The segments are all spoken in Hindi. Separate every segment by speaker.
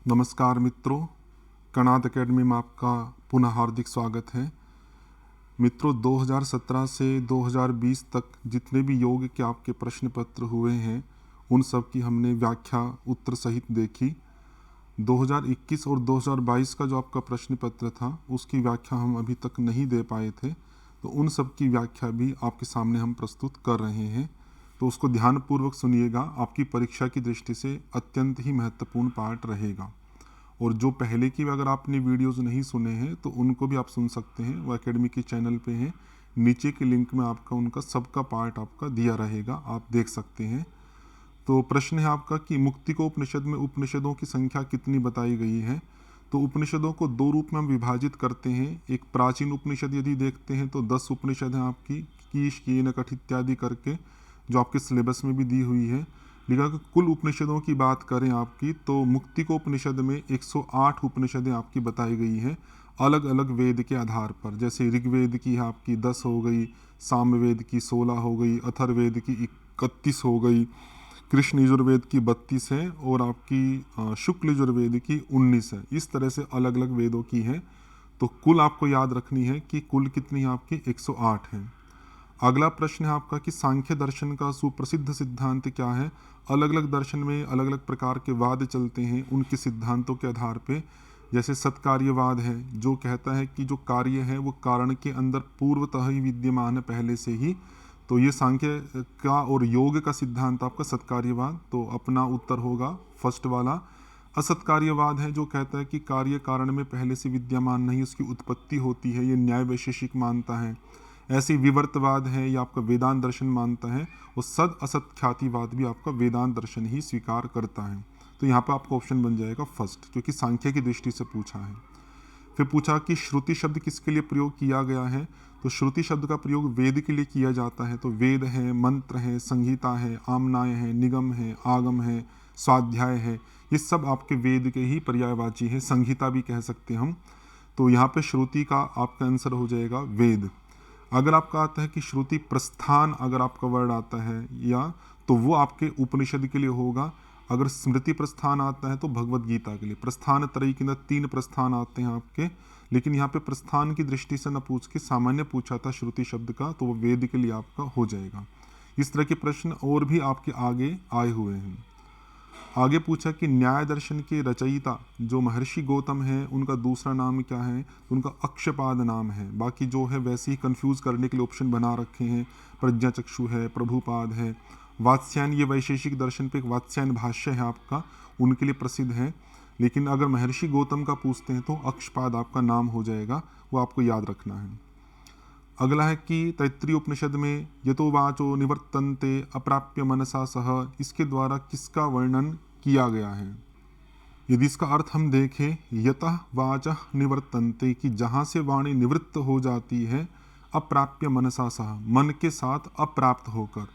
Speaker 1: नमस्कार मित्रों, कणाद एकेडमी में आपका पुनः हार्दिक स्वागत है। मित्रों, 2017 से 2020 तक जितने भी योग के आपके प्रश्न पत्र हुए हैं उन सब की हमने व्याख्या उत्तर सहित देखी। 2021 और 2022 का जो आपका प्रश्न पत्र था उसकी व्याख्या हम अभी तक नहीं दे पाए थे, तो उन सब की व्याख्या भी आपके सामने हम प्रस्तुत कर रहे हैं। तो उसको ध्यानपूर्वक सुनिएगा, आपकी परीक्षा की दृष्टि से अत्यंत ही महत्वपूर्ण पार्ट रहेगा। और जो पहले की अगर आपने वीडियोस नहीं सुने हैं तो उनको भी आप सुन सकते हैं, वो एकेडमी के चैनल पे हैं। नीचे के लिंक में आपका उनका सबका पार्ट आपका दिया रहेगा, आप देख सकते हैं। तो प्रश्न है आपका कि मुक्ति को उपनिषद में उपनिषदों की संख्या कितनी बताई गई है। तो उपनिषदों को दो रूप में हम विभाजित करते हैं। एक प्राचीन उपनिषद यदि देखते हैं तो 10 उपनिषद हैं आपकी, कीश कीन कठ इत्यादि करके, जो आपके सिलेबस में भी दी हुई है। लेकिन अगर कुल उपनिषदों की बात करें आपकी, तो मुक्ति को उपनिषद में 108 उपनिषदें आपकी बताई गई हैं अलग अलग वेद के आधार पर। जैसे ऋग्वेद की है आपकी 10 हो गई, सामवेद की 16 हो गई, अथर्ववेद की 31 हो गई, कृष्ण यजुर्वेद की 32 है और आपकी शुक्ल यजुर्वेद की 19 है। इस तरह से अलग अलग वेदों की है। तो कुल आपको याद रखनी है कि कुल कितनी आपकी 108 है। अगला प्रश्न है आपका कि सांख्य दर्शन का सुप्रसिद्ध सिद्धांत क्या है। अलग अलग दर्शन में अलग अलग प्रकार के वाद चलते हैं उनके सिद्धांतों के आधार पे। जैसे सत्कार्यवाद है, जो कहता है कि जो कार्य है वो कारण के अंदर पूर्वतः ही विद्यमान है पहले से ही। तो ये सांख्य का और योग का सिद्धांत आपका सत्कार्यवाद। तो अपना उत्तर होगा फर्स्ट वाला। असत्कार्यवाद है, जो कहता है कि कार्य कारण में पहले से विद्यमान नहीं, उसकी उत्पत्ति होती है, ये न्याय वैशेषिक मानता है। ऐसे विवर्तवाद है, ये आपका वेदांत दर्शन मानता है। और सद असत ख्यातिवाद भी आपका वेदांत दर्शन ही स्वीकार करता है। तो यहाँ पर आपका ऑप्शन बन जाएगा फर्स्ट, क्योंकि सांख्य की दृष्टि से पूछा है। फिर पूछा कि श्रुति शब्द किसके लिए प्रयोग किया गया है। तो श्रुति शब्द का प्रयोग वेद के लिए किया जाता है। तो वेद है, मंत्र है, संहिता है, आमनाय है, निगम है, आगम है, स्वाध्याय है, ये सब आपके वेद के ही पर्यायवाची है। संहिता भी कह सकते हैं हम। तो यहाँ पे श्रुति का आपका आंसर हो जाएगा वेद। अगर आपका आता है कि श्रुति प्रस्थान, अगर आपका वर्ड आता है या, तो वो आपके उपनिषद के लिए होगा। अगर स्मृति प्रस्थान आता है तो भगवत गीता के लिए। प्रस्थान त्रयी के अंदर 3 प्रस्थान आते हैं आपके, लेकिन यहाँ पे प्रस्थान की दृष्टि से न पूछ के सामान्य पूछा था श्रुति शब्द का, तो वो वेद के लिए आपका हो जाएगा। इस तरह के प्रश्न और भी आपके आगे आए हुए हैं। आगे पूछा कि न्याय दर्शन के रचयिता जो महर्षि गौतम है उनका दूसरा नाम क्या है। उनका अक्षपाद नाम है। बाकी जो है वैसे ही कंफ्यूज करने के लिए ऑप्शन बना रखे हैं। प्रज्ञाचक्षु है, प्रभुपाद है, वात्स्यायन, ये वैशेषिक दर्शन पे एक वात्स्यायन भाष्य है आपका, उनके लिए प्रसिद्ध है। लेकिन अगर महर्षि गौतम का पूछते हैं तो अक्षपाद आपका नाम हो जाएगा, वो आपको याद रखना है। अगला है कि तैत्तिरीय उपनिषद में यतो वाचो निवर्तन्ते अप्राप्य मनसा सह, इसके द्वारा किसका वर्णन किया गया है। यदि इसका अर्थ हम देखें, यतः वाचः निवर्तन्ते, कि जहाँ से वाणी निवृत्त हो जाती है, अप्राप्य मनसा सह, मन के साथ अप्राप्त होकर।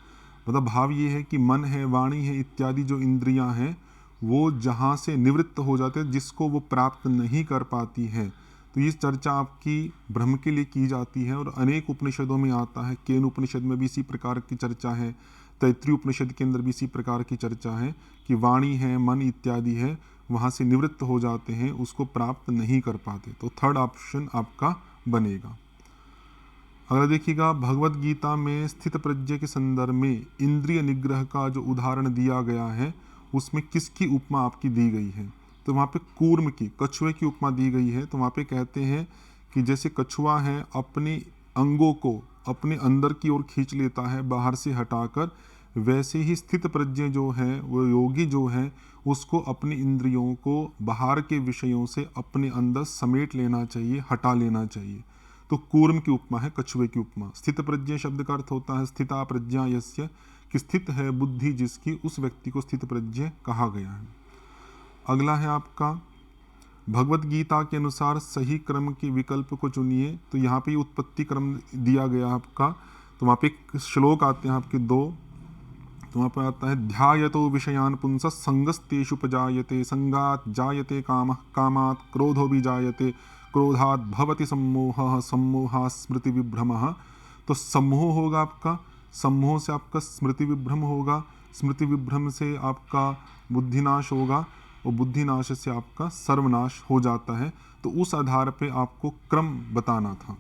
Speaker 1: मतलब भाव ये है कि मन है, वाणी है इत्यादि जो इंद्रियां हैं वो जहाँ से निवृत्त हो जाते हैं, जिसको वो प्राप्त नहीं कर पाती है। तो ये चर्चा आपकी ब्रह्म के लिए की जाती है और अनेक उपनिषदों में आता है। केन उपनिषद में भी इसी प्रकार की चर्चा है, तैत्तिरीय उपनिषद के अंदर भी इसी प्रकार की चर्चा है कि वाणी है, मन इत्यादि है, वहाँ से निवृत्त हो जाते हैं, उसको प्राप्त नहीं कर पाते। तो थर्ड ऑप्शन आपका बनेगा। अगर देखिएगा, भगवत गीता में स्थित प्रज्ञ के संदर्भ में इंद्रिय निग्रह का जो उदाहरण दिया गया है उसमें किसकी उपमा आपकी दी गई है। तो वहाँ पे कूर्म की, कछुए की उपमा दी गई है। तो वहाँ पे कहते हैं कि जैसे कछुआ है अपने अंगों को अपने अंदर की ओर खींच लेता है बाहर से हटाकर, वैसे ही स्थित प्रज्ञ जो है, वो योगी जो है, उसको अपनी इंद्रियों को बाहर के विषयों से अपने अंदर समेट लेना चाहिए, हटा लेना चाहिए। तो कूर्म की उपमा है कछुए की उपमा। स्थित प्रज्ञ शब्द का अर्थ होता है स्थिता प्रज्ञा यस्य, कि स्थित है बुद्धि जिसकी, उस व्यक्ति को स्थित प्रज्ञ कहा गया है। अगला है आपका, भगवत गीता के अनुसार सही क्रम के विकल्प को चुनिए। तो यहाँ पे उत्पत्ति क्रम दिया गया आपका। तो वहाँ पे एक श्लोक आते हैं आपके 2। तो वहाँ पर आता है, ध्यायतो विषयान पुंस संगस्तेषुपजायते, संगात जायते कामः, कामात् क्रोधो भी जायते, क्रोधात् भवति सम्मोहः, सम्मोहात् स्मृति विभ्रमः। तो सम्मोह होगा आपका, सम्मोह से आपका स्मृति विभ्रम होगा, स्मृति विभ्रम से आपका बुद्धिनाश होगा, और बुद्धिनाश से आपका सर्वनाश हो जाता है। तो उस आधार पे आपको क्रम बताना था।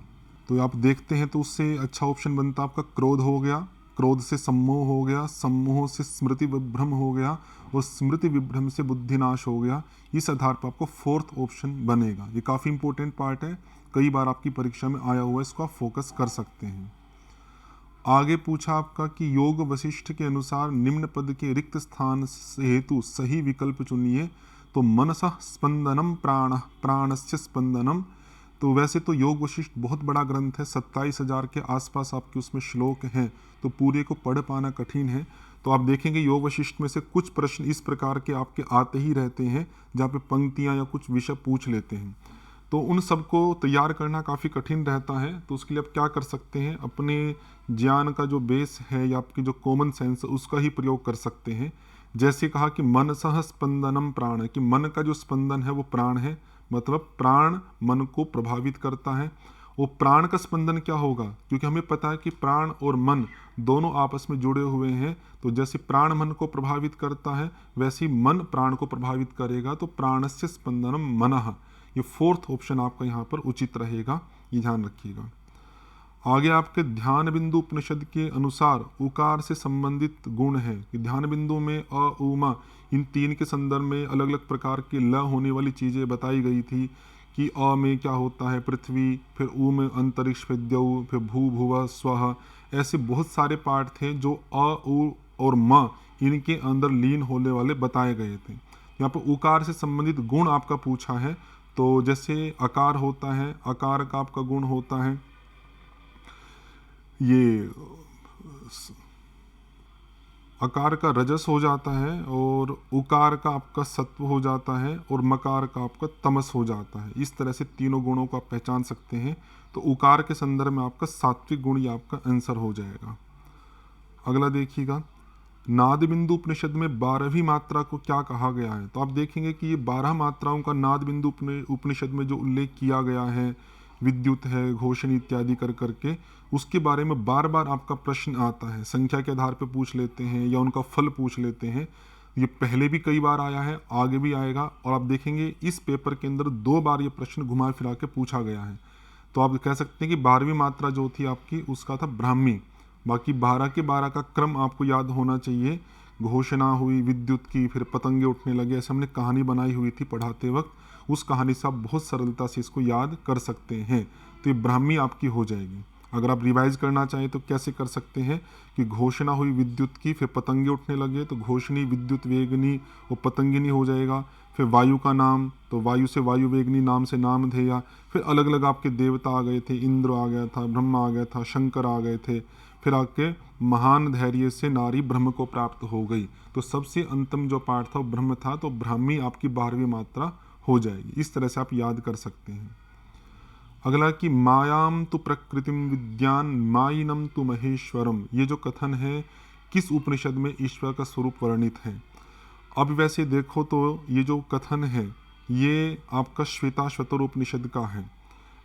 Speaker 1: तो आप देखते हैं तो उससे अच्छा ऑप्शन बनता आपका क्रोध हो गया, क्रोध से सम्मोह हो गया, सम्मोह से स्मृति विभ्रम हो गया और स्मृति विभ्रम से बुद्धिनाश हो गया। इस आधार पर आपको फोर्थ ऑप्शन बनेगा। ये काफ़ी इंपॉर्टेंट पार्ट है, कई बार आपकी परीक्षा में आया हुआ है, इसको आप फोकस कर सकते हैं। आगे पूछा आपका कि योग वशिष्ठ के अनुसार निम्न पद के रिक्त स्थान हेतु सही विकल्प चुनिए। तो मनसः स्पंदनम प्राणस्य स्पंदनम। तो वैसे तो योग वशिष्ठ बहुत बड़ा ग्रंथ है, 27,000 के आसपास आपके उसमें श्लोक हैं, तो पूरे को पढ़ पाना कठिन है। तो आप देखेंगे योग वशिष्ठ में से कुछ प्रश्न इस प्रकार के आपके आते ही रहते हैं जहाँ पे पंक्तियाँ या कुछ विषय पूछ लेते हैं। तो उन सबको तैयार करना काफ़ी कठिन रहता है। तो उसके लिए आप क्या कर सकते हैं, अपने ज्ञान का जो बेस है या आपकी जो कॉमन सेंस है उसका ही प्रयोग कर सकते हैं। जैसे कहा कि मनसः स्पंदनम प्राण, कि मन का जो स्पंदन है वो प्राण है, मतलब प्राण मन को प्रभावित करता है। वो प्राण का स्पंदन क्या होगा, क्योंकि हमें पता है कि प्राण और मन दोनों आपस में जुड़े हुए हैं। तो जैसे प्राण मन को प्रभावित करता है वैसे ही मन प्राण को प्रभावित करेगा। तो प्राणस्य स्पंदनम मनः, ये फोर्थ ऑप्शन आपका यहाँ पर उचित रहेगा, ये ध्यान रखिएगा। आगे आपके ध्यान बिंदु उपनिषद के अनुसार उकार से संबंधित गुण है कि ध्यान बिंदु में अ उ म इन तीन के संदर्भ में अलग अलग प्रकार की ल होने वाली चीज़ें बताई गई थी कि अ में क्या होता है पृथ्वी, फिर उ में अंतरिक्ष, फिर द्यौ, फिर भू भुव स्वः। ऐसे बहुत सारे पार्ट थे जो अ उ और म इनके अंदर लीन होने वाले बताए गए थे। यहाँ पर उकार से संबंधित गुण आपका पूछा है। तो जैसे आकार होता है, आकार का आपका गुण होता है ये अकार का रजस हो जाता है, और उकार का आपका सत्व हो जाता है, और मकार का आपका तमस हो जाता है। इस तरह से तीनों गुणों को आप पहचान सकते हैं। तो उकार के संदर्भ में आपका सात्विक गुण ही आपका आंसर हो जाएगा। अगला देखिएगा, नाद बिंदु उपनिषद में 12वीं मात्रा को क्या कहा गया है। तो आप देखेंगे कि ये 12 मात्राओं का नाद बिंदु उपनिषद में जो उल्लेख किया गया है, विद्युत है, घोषणी इत्यादि कर करके, उसके बारे में बार बार आपका प्रश्न आता है। संख्या के आधार पर पूछ लेते हैं या उनका फल पूछ लेते हैं। ये पहले भी कई बार आया है, आगे भी आएगा। और आप देखेंगे इस पेपर के अंदर 2 बार ये प्रश्न घुमा फिरा के पूछा गया है। तो आप कह सकते हैं कि 12वीं मात्रा जो थी आपकी उसका था ब्राह्मी। बाकी 12 के 12 का क्रम आपको याद होना चाहिए। घोषणा हुई विद्युत की, फिर पतंगे उठने लगे, ऐसे हमने कहानी बनाई हुई थी पढ़ाते वक्त। उस कहानी से आप बहुत सरलता से इसको याद कर सकते हैं। तो ये ब्राह्मी आपकी हो जाएगी। अगर आप रिवाइज करना चाहें तो कैसे कर सकते हैं कि घोषणा हुई विद्युत की, फिर पतंगे उठने लगे, तो घोषणी विद्युत वेगनी और पतंगिनी हो जाएगा। फिर वायु का नाम, तो वायु से वायु वेगनी नाम से नाम धेया। फिर अलग अलग आपके देवता आ गए थे, इंद्र आ गया था, ब्रह्मा आ गया था, शंकर आ गए थे। फिर आपके महान धैर्य से नारी ब्रह्म को प्राप्त हो गई। तो सबसे अंतिम जो पाठ था वो ब्रह्म था। तो ब्राह्मी आपकी 12वीं मात्रा हो जाएगी। इस तरह से आप याद कर सकते हैं। अगला कि मायाम तु प्रकृतिम विद्यान मायिनम तु महेश्वरम, ये जो कथन है किस उपनिषद में ईश्वर का स्वरूप वर्णित है। अब वैसे देखो तो ये जो कथन है ये आपका श्वेताश्वतर उपनिषद का है,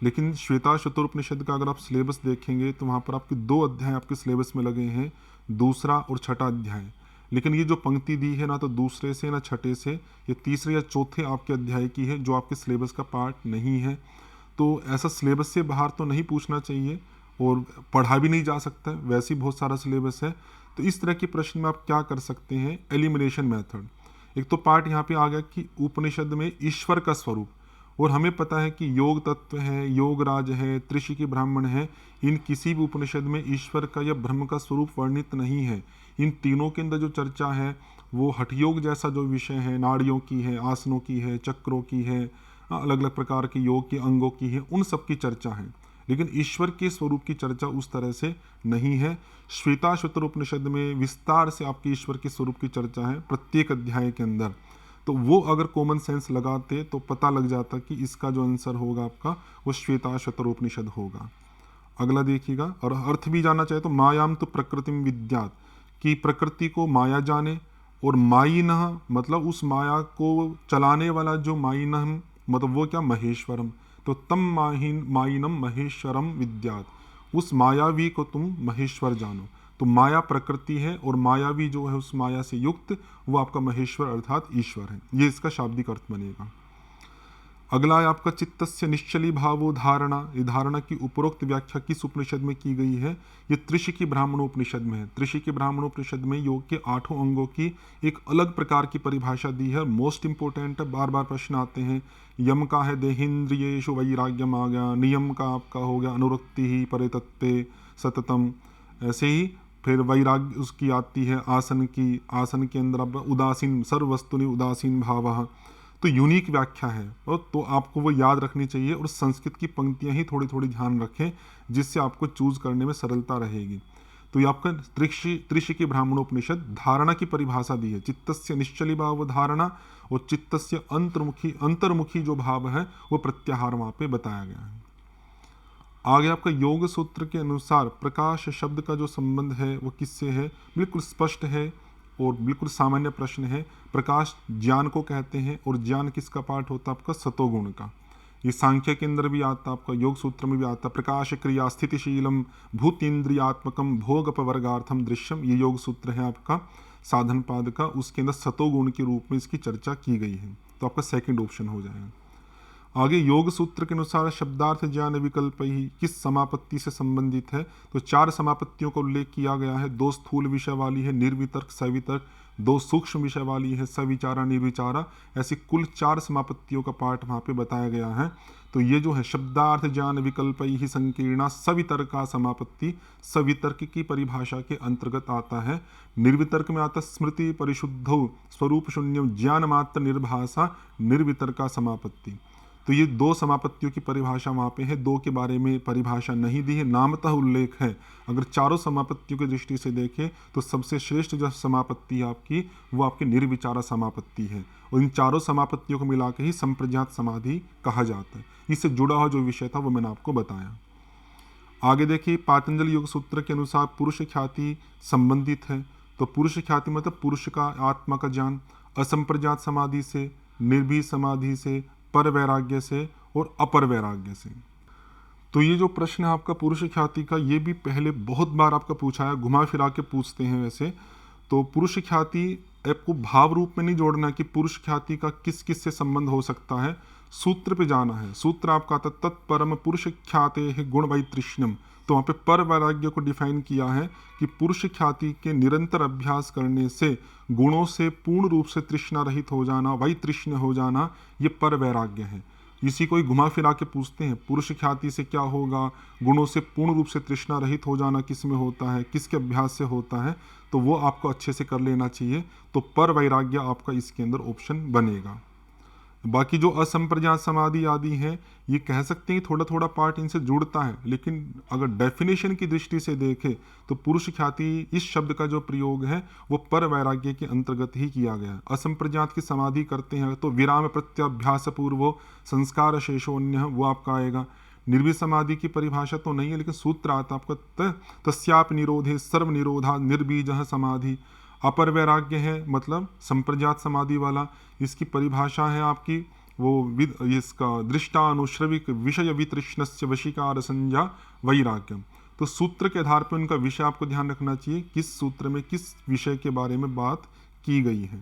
Speaker 1: लेकिन श्वेताश्वतर उपनिषद का अगर आप सिलेबस देखेंगे तो वहाँ पर आपके 2 अध्याय आपके सिलेबस में लगे हैं, दूसरा और छठा अध्याय। लेकिन ये जो पंक्ति दी है ना तो दूसरे से ना छठे से, ये तीसरे या चौथे आपके अध्याय की है जो आपके सिलेबस का पार्ट नहीं है। तो ऐसा सिलेबस से बाहर तो नहीं पूछना चाहिए और पढ़ा भी नहीं जा सकता, वैसे ही बहुत सारा सिलेबस है। तो इस तरह के प्रश्न में आप क्या कर सकते हैं, एलिमिनेशन मेथड। एक तो पार्ट यहाँ पे आ गया कि उपनिषद में ईश्वर का स्वरूप, और हमें पता है कि योग तत्व है, योग राज है, त्रिशिकी ब्राह्मण है, इन किसी भी उपनिषद में ईश्वर का या ब्रह्म का स्वरूप वर्णित नहीं है। इन तीनों के अंदर जो चर्चा है वो हठयोग जैसा जो विषय है, नाड़ियों की है, आसनों की है, चक्रों की है, अलग अलग प्रकार के योग के अंगों की है, उन सब की चर्चा है। लेकिन ईश्वर के स्वरूप की चर्चा उस तरह से नहीं है। श्वेताश्वतर उपनिषद में विस्तार से आपके ईश्वर के स्वरूप की चर्चा है प्रत्येक अध्याय के अंदर। तो वो अगर कॉमन सेंस लगाते तो पता लग जाता कि इसका जो आंसर होगा आपका वो श्वेताश्वतर उपनिषद होगा। अगला देखिएगा, और अर्थ भी जानना चाहे तो मायाम तो प्रकृतिम विद्यात, कि प्रकृति को माया जाने, और मायिनः मतलब उस माया को चलाने वाला जो मायिनः मतलब वो क्या, महेश्वरम। तो तम मायिनम महेश्वरम विद्यात, उस मायावी को तुम महेश्वर जानो। तो माया प्रकृति है और मायावी जो है उस माया से युक्त वो आपका महेश्वर अर्थात ईश्वर है। ये इसका शाब्दिक अर्थ बनेगा। अगला है आपका चित्तस्य निश्चली भावो धारणा। ये धारणा की उपरोक्त व्याख्या किस उपनिषद में की गई है? ये त्रिशिकी ब्राह्मणोपनिषद में है। त्रिशिकी ब्राह्मणोपनिषद में योग के 8 अंगों की एक अलग प्रकार की परिभाषा दी है। मोस्ट इंपोर्टेंट है, बार बार प्रश्न आते हैं। यम का है देहेन्द्रियेषु वैराग्यम आ गया, नियम का आपका हो गया अनुरक्ति ही परितत्ते सततम। ऐसे ही फिर वैराग्य उसकी आती है आसन की, आसन के अंदर आप उदासीन सर्व वस्तुनि उदासीन भावः। तो यूनिक व्याख्या है और तो आपको वो याद रखनी चाहिए और संस्कृत की पंक्तियां ही थोड़ी थोड़ी ध्यान रखें जिससे आपको चूज करने में सरलता रहेगी। तो ये आपका त्रिशिकी ब्राह्मणोपनिषद धारणा की परिभाषा दी है। चित्तस्य निश्चली भाव धारणा और चित्तस्य अंतर्मुखी जो भाव है वो प्रत्याहार वहां पे बताया गया है। आगे आपका योग सूत्र के अनुसार प्रकाश शब्द का जो संबंध है वो किससे है? बिल्कुल स्पष्ट है और बिल्कुल सामान्य प्रश्न है। प्रकाश ज्ञान को कहते हैं और ज्ञान किसका पाठ होता है? आपका सतोगुण का। ये सांख्य के अंदर भी आता, आपका योग सूत्र में भी आता। प्रकाश क्रिया स्थितिशीलम भूतेन्द्रियात्मकम भोगपवर्गार्थम दृश्यम, ये योग सूत्र है आपका साधन पाद का। उसके अंदर सतोगुण के रूप में इसकी चर्चा की गई है, तो आपका सेकंड ऑप्शन हो जाएगा। आगे योग सूत्र के अनुसार शब्दार्थ ज्ञान विकल्प ही किस समापत्ति से संबंधित है? तो 4 समापत्तियों का उल्लेख किया गया है। 2 स्थूल विषय वाली है निर्वितर्क सवितर्क, 2 सूक्ष्म विषय वाली है सविचारा निर्विचारा। ऐसी कुल 4 समापत्तियों का पाठ वहाँ पे बताया गया है। तो ये जो है शब्दार्थ ज्ञान विकल्प ही संकीर्णा सवितर्का समापत्ति, सवितर्क की परिभाषा के अंतर्गत आता है। निर्वितर्क में आता स्मृति परिशुद्धौ स्वरूप शून्यम ज्ञान मात्र निर्भाषा निर्वितर्का समापत्ति। तो ये 2 समापत्तियों की परिभाषा वहाँ पे है। 2 के बारे में परिभाषा नहीं दी है, नामतः उल्लेख है। अगर चारों समापत्तियों की दृष्टि से देखें तो सबसे श्रेष्ठ जो समापत्ति है आपकी वो आपकी निर्विचारा समापत्ति है और इन चारों समापत्तियों को मिला के ही संप्रज्ञात समाधि कहा जाता है। इससे जुड़ा हुआ जो विषय था वो मैंने आपको बताया। आगे देखिए पातंजल योग सूत्र के अनुसार पुरुष ख्याति संबंधित है। तो पुरुष ख्याति मतलब पुरुष का आत्मा का ज्ञान असंप्रज्ञात समाधि से, निर्भीक समाधि से, पर वैराग्य से और अपर वैराग्य से। तो ये जो प्रश्न है आपका पुरुष ख्याति का, ये भी पहले बहुत बार आपका पूछा है, घुमा फिरा के पूछते हैं वैसे। तो पुरुष ख्याति आपको भाव रूप में नहीं जोड़ना कि पुरुष ख्याति का किस किस से संबंध हो सकता है, सूत्र पे जाना है। सूत्र आपका आता तत्परम पुरुष ख्याते है गुण वैतृष्ण्यम। तो वहाँ पे पर वैराग्य को डिफाइन किया है कि पुरुष ख्याति के निरंतर अभ्यास करने से गुणों से पूर्ण रूप से तृष्णा रहित हो जाना, वैतृष्ण्य हो जाना, ये पर वैराग्य है। इसी को ही घुमा फिरा के पूछते हैं पुरुष ख्याति से क्या होगा, गुणों से पूर्ण रूप से तृष्णा रहित हो जाना किस में होता है, किसके अभ्यास से होता है, तो वो आपको अच्छे से कर लेना चाहिए। तो पर वैराग्य आपका इसके अंदर ऑप्शन बनेगा। बाकी जो असंप्रज्ञात समाधि आदि है ये कह सकते हैं थोड़ा थोड़ा पार्ट इनसे जुड़ता है, लेकिन अगर डेफिनेशन की दृष्टि से देखें तो पुरुष ख्याति इस शब्द का जो प्रयोग है वो पर वैराग्य के अंतर्गत ही किया गया है। असंप्रज्ञात की समाधि करते हैं तो विराम प्रत्याभ्यास पूर्वो संस्कार शेषोन्य वो आपका आएगा। निर्भीक समाधि की परिभाषा तो नहीं है, लेकिन सूत्र आता आपका तस्याप निरोधे सर्व निरोधा निर्बीज समाधि। अपर वैराग्य है मतलब संप्रज्ञात समाधि वाला, इसकी परिभाषा है आपकी वो इसका दृष्टानुश्रविक विषय वितृष्णस्य वशीकार संज्ञा वैराग्यम। तो सूत्र के आधार पर उनका विषय आपको ध्यान रखना चाहिए, किस सूत्र में किस विषय के बारे में बात की गई है।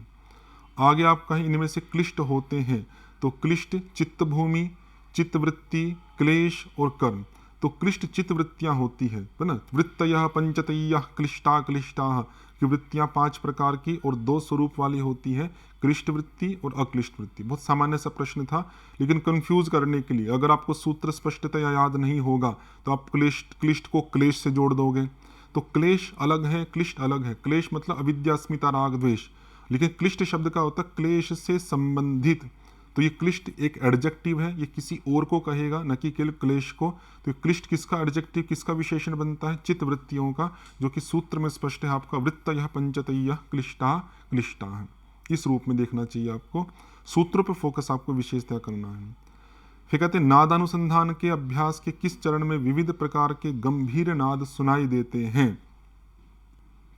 Speaker 1: आगे आप कहीं इनमें से क्लिष्ट होते हैं तो क्लिष्ट चित्तभूमि, चित्तवृत्ति, क्लेश और कर्म। तो क्लिष्ट चित्त वृत्तियाँ होती है ना, वृत्तयः पंचतयः क्लिष्टा क्लिष्टाः की वृत्तियाँ 5 प्रकार की और 2 स्वरूप वाली होती है, क्लिष्ट वृत्ति और अक्लिष्ट वृत्ति। बहुत सामान्य सा प्रश्न था, लेकिन कंफ्यूज करने के लिए अगर आपको सूत्र स्पष्टतया याद नहीं होगा तो आप क्लिष्ट को क्लेश से जोड़ दोगे। तो क्लेश अलग है, क्लिष्ट अलग है। क्लेश मतलब अविद्या अस्मिता राग द्वेष, लेकिन क्लिष्ट शब्द का होता है क्लेश से संबंधित। तो ये क्लिष्ट एक एडजेक्टिव है, ये किसी और को कहेगा न कि केवल क्लेश को। तो क्लिष्ट किसका एडजेक्टिव, किसका विशेषण बनता है? चित्त वृत्तियों का, जो कि सूत्र में स्पष्ट है आपका वृत्तयः पंचतयः क्लिष्टा क्लिष्टा है। इस रूप में देखना चाहिए आपको, सूत्रों पर फोकस आपको विशेषतः करना है। फिर कहते हैं नादानुसंधान के अभ्यास के किस चरण में विविध प्रकार के गंभीर नाद सुनाई देते हैं?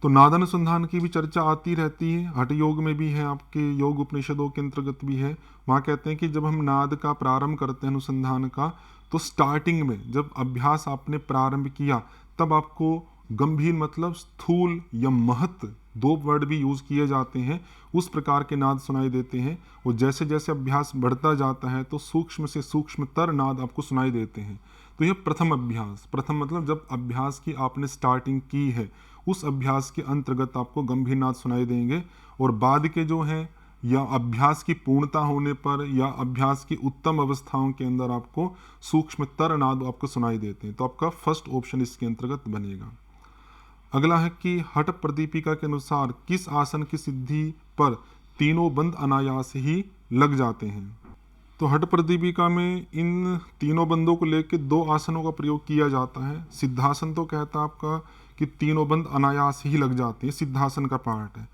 Speaker 1: तो नादानुसंधान की भी चर्चा आती रहती है, हठ योग में भी है, आपके योग उपनिषदों के अंतर्गत भी है। वहाँ कहते हैं कि जब हम नाद का प्रारंभ करते हैं अनुसंधान का, तो स्टार्टिंग में जब अभ्यास आपने प्रारंभ किया तब आपको गंभीर मतलब स्थूल या महत, दो वर्ड भी यूज किए जाते हैं, उस प्रकार के नाद सुनाई देते हैं। और जैसे जैसे अभ्यास बढ़ता जाता है तो सूक्ष्म से सूक्ष्मतर नाद आपको सुनाई देते हैं। तो यह प्रथम अभ्यास, प्रथम मतलब जब अभ्यास की आपने स्टार्टिंग की है, उस अभ्यास के अंतर्गत आपको गंभीर नाद सुनाई देंगे। और बाद के जो हैं या अभ्यास की पूर्णता होने पर या अभ्यास की उत्तम अवस्थाओं के अंदर आपको सूक्ष्मतर नाद आपको सुनाई देते हैं। तो आपका फर्स्ट ऑप्शन इसके अंतर्गत बनेगा। अगला है कि हठ प्रदीपिका के अनुसार किस आसन की सिद्धि पर तीनों बंद अनायास ही लग जाते हैं। तो हठ प्रदीपिका में इन तीनों बंदों को लेकर दो आसनों का प्रयोग किया जाता है। सिद्धासन तो कहता है आपका कि तीनों बंद अनायास ही लग जाते हैं, सिद्धासन का पार्ट है।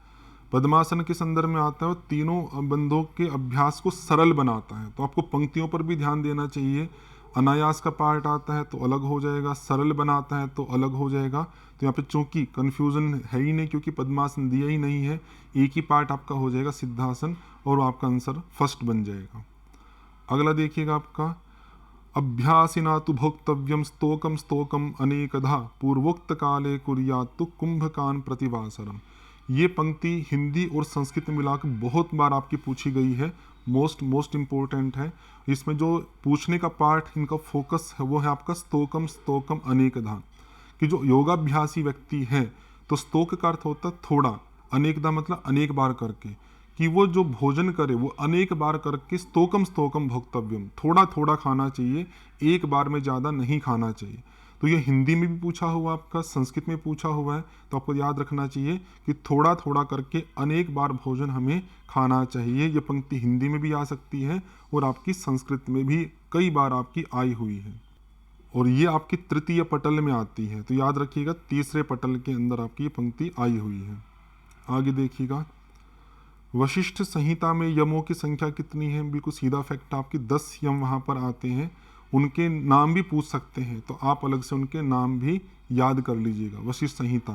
Speaker 1: पद्मासन के संदर्भ में आता है वो तीनों बंदों के अभ्यास को सरल बनाता है। तो आपको पंक्तियों पर भी ध्यान देना चाहिए। अनायास का पार्ट आता है तो अलग हो जाएगा, सरल बनाता है तो अलग हो जाएगा। तो यहाँ पे चूंकि कन्फ्यूजन है ही नहीं क्योंकि पद्मासन दिया ही नहीं है, एक ही पार्ट आपका हो जाएगा सिद्धासन और आपका आंसर फर्स्ट बन जाएगा। अगला देखिएगा आपका अभ्यासिना तु भोक्तव्यम स्तोकम स्तोकम अनेकधा पूर्वोक्त काले कुर्यात्तु कुंभकान प्रतिवासरम। ये पंक्ति हिंदी और संस्कृत में मिलाकर बहुत बार आपकी पूछी गई है, मोस्ट इम्पोर्टेंट है। इसमें जो पूछने का पार्ट इनका फोकस है वो है आपका स्तोकम स्तोकम अनेकधा, कि जो योगाभ्यासी व्यक्ति है तो स्तोक का अर्थ होता है थोड़ा, अनेकधा मतलब अनेक बार करके, कि वो जो भोजन करे वो अनेक बार करके स्तोकम स्तोकम भोक्तव्यम, थोड़ा थोड़ा खाना चाहिए, एक बार में ज़्यादा नहीं खाना चाहिए। तो ये हिंदी में भी पूछा हुआ आपका, संस्कृत में पूछा हुआ है, तो आपको याद रखना चाहिए कि थोड़ा थोड़ा करके अनेक बार भोजन हमें खाना चाहिए। ये पंक्ति हिंदी में भी आ सकती है और आपकी संस्कृत में भी कई बार आपकी आई हुई है, और ये आपकी तृतीय पटल में आती है। तो याद रखिएगा तीसरे पटल के अंदर आपकी ये पंक्ति आई हुई है। आगे देखिएगा वशिष्ठ संहिता में यमों की संख्या कितनी है। बिल्कुल सीधा फैक्ट, आपकी 10 यम वहाँ पर आते हैं। उनके नाम भी पूछ सकते हैं तो आप अलग से उनके नाम भी याद कर लीजिएगा वशिष्ठ संहिता,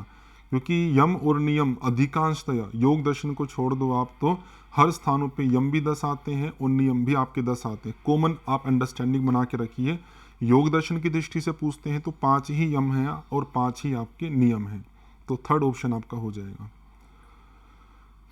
Speaker 1: क्योंकि यम और नियम अधिकांशतया, योग दर्शन को छोड़ दो आप, तो हर स्थानों पे यम भी 10 आते हैं और नियम भी आपके 10 आते हैं। कॉमन आप अंडरस्टैंडिंग बना के रखिए। योग दर्शन की दृष्टि से पूछते हैं तो 5 ही यम हैं और 5 ही आपके नियम हैं। तो थर्ड ऑप्शन आपका हो जाएगा।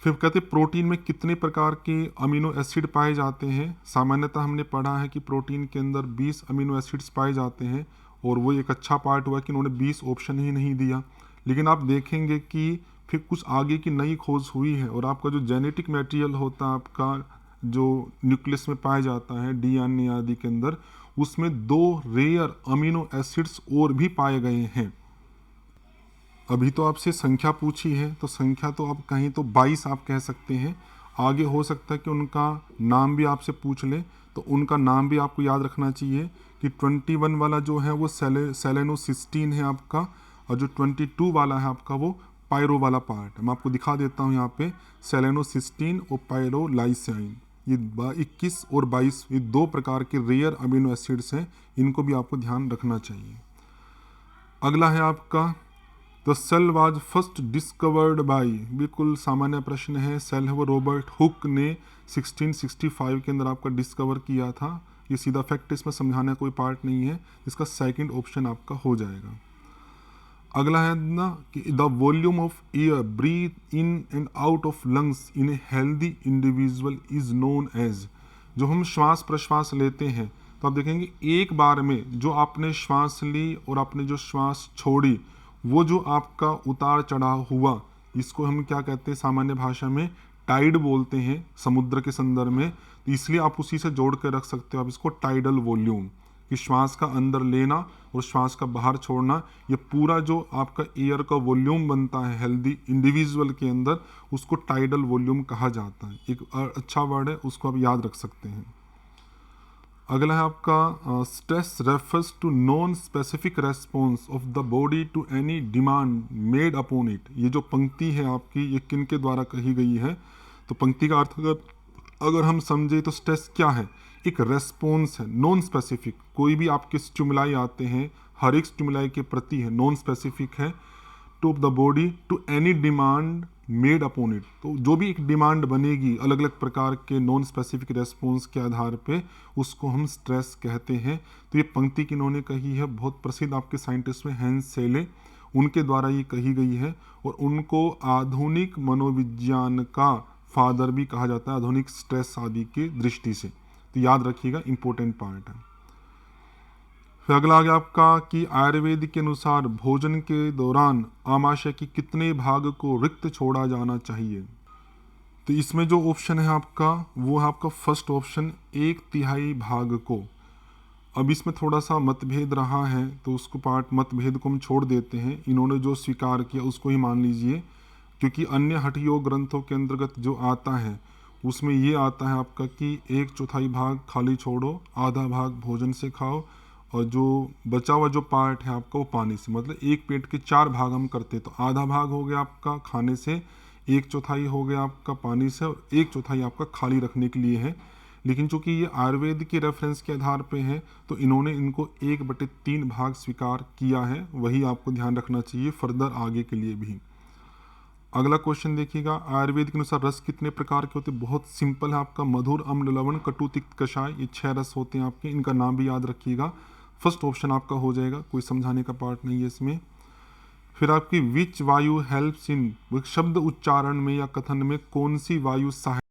Speaker 1: फिर कहते हैं प्रोटीन में कितने प्रकार के अमीनो एसिड पाए जाते हैं। सामान्यतः हमने पढ़ा है कि प्रोटीन के अंदर 20 अमीनो एसिड्स पाए जाते हैं, और वो एक अच्छा पार्ट हुआ कि उन्होंने 20 ऑप्शन ही नहीं दिया। लेकिन आप देखेंगे कि फिर कुछ आगे की नई खोज हुई है, और आपका जो जेनेटिक मटेरियल होता है आपका, जो न्यूक्लियस में पाया जाता है DNA आदि के अंदर, उसमें 2 रेयर अमीनो एसिड्स और भी पाए गए हैं। अभी तो आपसे संख्या पूछी है, तो संख्या तो आप कहीं तो 22 आप कह सकते हैं। आगे हो सकता है कि उनका नाम भी आपसे पूछ ले, तो उनका नाम भी आपको याद रखना चाहिए कि 21 वाला जो है वो सेलेनोसिस्टीन है आपका, और जो 22 वाला है आपका वो पायरो वाला पार्ट है। मैं आपको दिखा देता हूँ यहाँ पे, सेलेनोसिस्टीन और पायरोलाइसाइन, ये 21 और 22 ये 2 प्रकार के रेयर अमीनो एसिड्स हैं, इनको भी आपको ध्यान रखना चाहिए। अगला है आपका the cell was first discovered by, बिल्कुल सामान्य प्रश्न है। सेल है वो रॉबर्ट हुक ने 1665 के अंदर आपका डिस्कवर किया था। ये सीधा फैक्ट, इसमें समझाने कोई पार्ट नहीं है। इसका सेकंड ऑप्शन आपका हो जाएगा। अगला है ना कि the volume of air breathe in and out of lungs in a healthy individual is known as. जो हम श्वास प्रश्वास लेते हैं तो आप देखेंगे एक बार में जो आपने श्वास ली और आपने जो श्वास छोड़ी, वो जो आपका उतार चढ़ाव हुआ, इसको हम क्या कहते हैं सामान्य भाषा में टाइड बोलते हैं समुद्र के संदर्भ में। तो इसलिए आप उसी से जोड़ कर रख सकते हो आप इसको टाइडल वॉल्यूम, कि श्वास का अंदर लेना और श्वास का बाहर छोड़ना, ये पूरा जो आपका एयर का वॉल्यूम बनता है हेल्दी इंडिविजुअल के अंदर, उसको टाइडल वॉल्यूम कहा जाता है। एक अच्छा वर्ड है, उसको आप याद रख सकते हैं। अगला है आपका stress refers to non specific response of the body to any demand made upon it. ये जो पंक्ति है आपकी, ये किन के द्वारा कही गई है। तो पंक्ति का अर्थ अगर हम समझे तो स्ट्रेस क्या है, एक रेस्पॉन्स है, नॉन स्पेसिफिक। कोई भी आपके स्टिमुलाई आते हैं, हर एक स्टिमुलाई के प्रति है, नॉन स्पेसिफिक है। To the body to any demand made upon it, तो जो भी एक डिमांड बनेगी अलग अलग प्रकार के नॉन स्पेसिफिक रेस्पॉन्स के आधार पे, उसको हम स्ट्रेस कहते हैं। तो ये पंक्ति किन्होंने कही है, बहुत प्रसिद्ध आपके साइंटिस्ट में हैंस सेले, उनके द्वारा ये कही गई है और उनको आधुनिक मनोविज्ञान का फादर भी कहा जाता है, आधुनिक स्ट्रेस आदि की दृष्टि से। तो याद रखिएगा, इंपॉर्टेंट पार्ट है। फिर अगला आ गया आपका कि आयुर्वेद के अनुसार भोजन के दौरान आमाशय के कितने भाग को रिक्त छोड़ा जाना चाहिए। तो इसमें जो ऑप्शन है आपका वो है आपका फर्स्ट ऑप्शन 1/3 भाग को। अब इसमें थोड़ा सा मतभेद रहा है तो उसको मतभेद को हम छोड़ देते हैं, इन्होंने जो स्वीकार किया उसको ही मान लीजिए, क्योंकि अन्य हठयोग ग्रंथों के अंतर्गत जो आता है उसमें ये आता है आपका कि 1/4 भाग खाली छोड़ो, आधा भाग भोजन से खाओ और जो बचा हुआ जो पार्ट है आपका वो पानी से। मतलब एक पेट के 4 भाग हम करते, तो आधा भाग हो गया आपका खाने से, 1/4 हो गया आपका पानी से और 1/4 आपका खाली रखने के लिए है। लेकिन चूंकि ये आयुर्वेद के रेफरेंस के आधार पे है तो इन्होंने इनको 1/3 भाग स्वीकार किया है, वही आपको ध्यान रखना चाहिए फर्दर आगे के लिए भी। अगला क्वेश्चन देखिएगा, आयुर्वेद के अनुसार रस कितने प्रकार के होते हैं। बहुत सिंपल है आपका, मधुर, अम्ल, लवण, कटु, तिक्त, कषाय, ये 6 रस होते हैं आपके, इनका नाम भी याद रखिएगा। फर्स्ट ऑप्शन आपका हो जाएगा, कोई समझाने का पार्ट नहीं है इसमें। फिर आपकी विच वायु हेल्प्स इन, शब्द उच्चारण में या कथन में कौन सी वायु सहायक